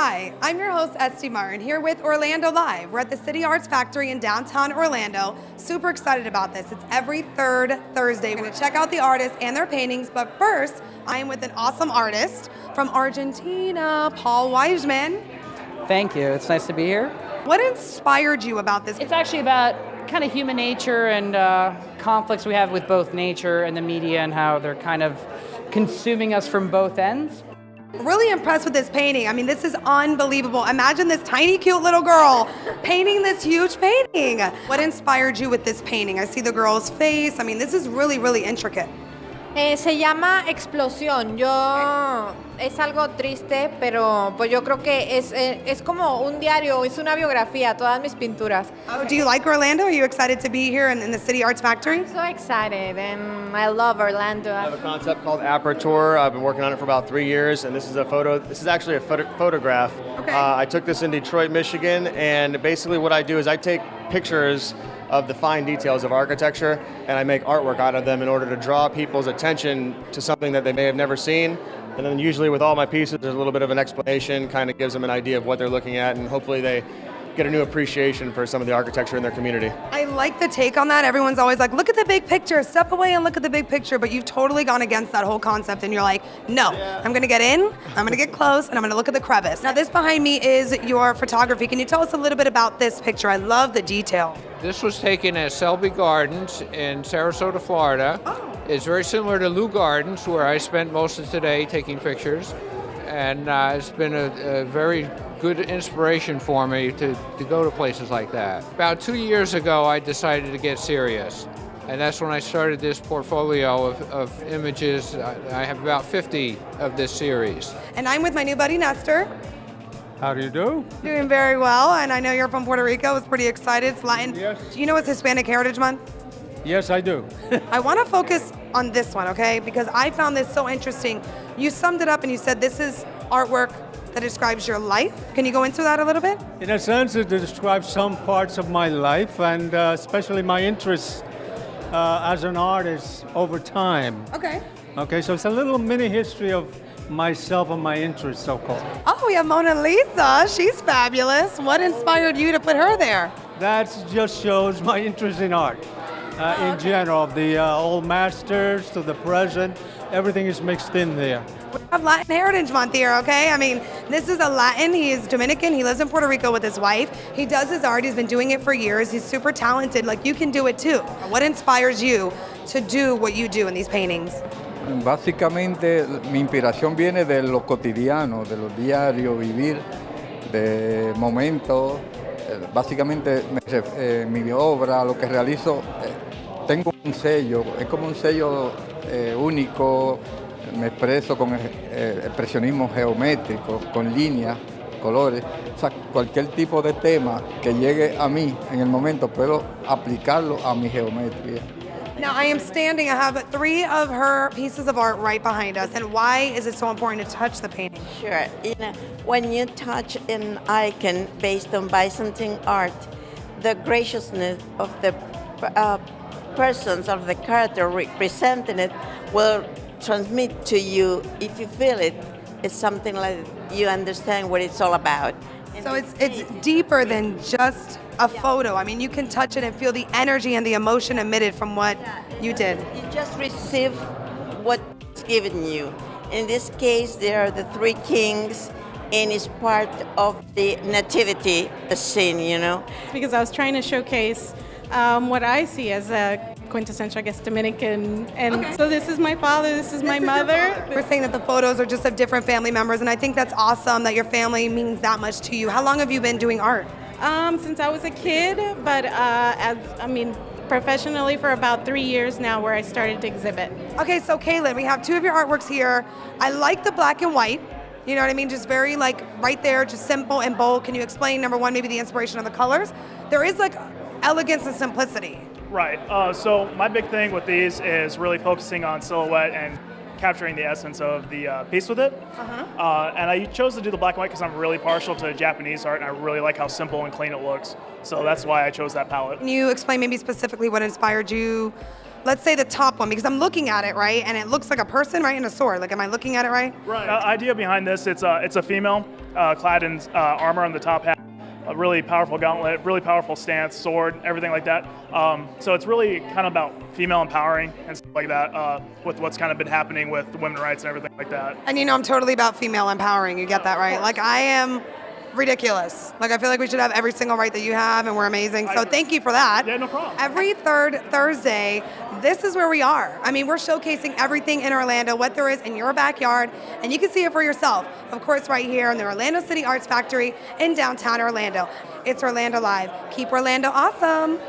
Hi, I'm your host, Esty Martin, here with Orlando Live. We're at the City Arts Factory in downtown Orlando. Super excited about this. It's every third Thursday. We're going to check out the artists and their paintings, but first, I am with an awesome artist from Argentina, Paul Weisman. Thank you. It's nice to be here. What inspired you about this? It's actually about kind of human nature and conflicts we have with both nature and the media and how they're kind of consuming us from both ends. Really impressed with this painting. I mean, this is unbelievable. Imagine this tiny, cute little girl painting this huge painting. What inspired you with this painting? I see the girl's face. I mean, this is really, really intricate. Se llama Explosión. Es algo triste, pero pues yo creo que es como un diario, es una biografía, todas mis pinturas. Oh, do you like Orlando? Are you excited to be here in the City Arts Factory? I'm so excited, and I love Orlando. I have a concept called Apertura. I've been working on it for about 3 years, and this is a photo. This is actually a photograph. Okay. I took this in Detroit, Michigan, and basically what I do is I take pictures of the fine details of architecture, and I make artwork out of them in order to draw people's attention to something that they may have never seen. And then usually with all my pieces, there's a little bit of an explanation, kind of gives them an idea of what they're looking at, and hopefully they get a new appreciation for some of the architecture in their community. I like the take on that. Everyone's always like, look at the big picture, step away and look at the big picture, but you've totally gone against that whole concept, and you're like, no, I'm gonna get in, I'm gonna get close, and I'm gonna look at the crevice. Now this behind me is your photography. Can you tell us a little bit about this picture? I love the detail. This was taken at Selby Gardens in Sarasota, Florida. Oh. It's very similar to Lou Gardens, where I spent most of today taking pictures. And it's been a very good inspiration for me to go to places like that. About 2 years ago, I decided to get serious. And that's when I started this portfolio of images. I have about 50 of this series. And I'm with my new buddy, Nestor. How do you do? Doing very well, and I know you're from Puerto Rico. I was pretty excited. It's Latin. Yes. Do you know it's Hispanic Heritage Month? Yes, I do. I want to focus on this one, okay? Because I found this so interesting. You summed it up and you said this is artwork that describes your life. Can you go into that a little bit? In a sense, it describes some parts of my life, and especially my interests as an artist over time. Okay. Okay, so it's a little mini history of myself and my interests, so-called. Oh, we have Mona Lisa. She's fabulous. What inspired you to put her there? That just shows my interest in art. In general, the old masters to the present, everything is mixed in there. We have Latin Heritage Month here, okay? I mean, this is a Latin. He is Dominican. He lives in Puerto Rico with his wife. He does his art. He's been doing it for years. He's super talented. Like, you can do it too. What inspires you to do what you do in these paintings? Básicamente mi inspiración viene de lo cotidiano, de lo diario, vivir, de momentos. Básicamente mi obra, lo que realizo, tengo un sello, es como un sello único, me expreso con expresionismo geométrico, con líneas, colores, o sea, cualquier tipo de tema que llegue a mí en el momento puedo aplicarlo a mi geometría. Now, I am standing, I have 3 of her pieces of art right behind us, and why is it so important to touch the painting? Sure. When you touch an icon based on Byzantine art, the graciousness of the persons, of the character representing it, will transmit to you, if you feel it, it's something like you understand what it's all about. So it's deeper than just a photo. I mean, you can touch it and feel the energy and the emotion emitted from what you did. You just receive what's given you. In this case, there are the 3 kings, and it's part of the nativity scene, you know. Because I was trying to showcase what I see as a quintessential, I guess, Dominican. And so this is my father, this is my mother. We're saying that the photos are just of different family members, and I think that's awesome that your family means that much to you. How long have you been doing art? Since I was a kid, but professionally for about 3 years now, where I started to exhibit. Okay, so Kaylin, we have 2 of your artworks here. I like the black and white. You know what I mean? Just very like right there, just simple and bold. Can you explain, number 1, maybe the inspiration of the colors? There is like elegance and simplicity. Right. So my big thing with these is really focusing on silhouette and capturing the essence of the piece with it. And I chose to do the black and white because I'm really partial to Japanese art, and I really like how simple and clean it looks. So that's why I chose that palette. Can you explain maybe specifically what inspired you let's say the top one, because I'm looking at it, right? And it looks like a person, right? And a sword. Like, am I looking at it right? Right. Idea behind this, it's a female clad in armor on the top half. A really powerful gauntlet, really powerful stance, sword, everything like that. So it's really kind of about female empowering and stuff like that with what's kind of been happening with women's rights and everything like that. And you know, I'm totally about female empowering. You get that, right? Like, I am ridiculous. Like, I feel like we should have every single right that you have, and we're amazing. So thank you for that. Yeah, no problem. Every third Thursday, this is where we are. I mean, we're showcasing everything in Orlando, what there is in your backyard, and you can see it for yourself. Of course, right here in the Orlando City Arts Factory in downtown Orlando. It's Orlando Live. Keep Orlando awesome.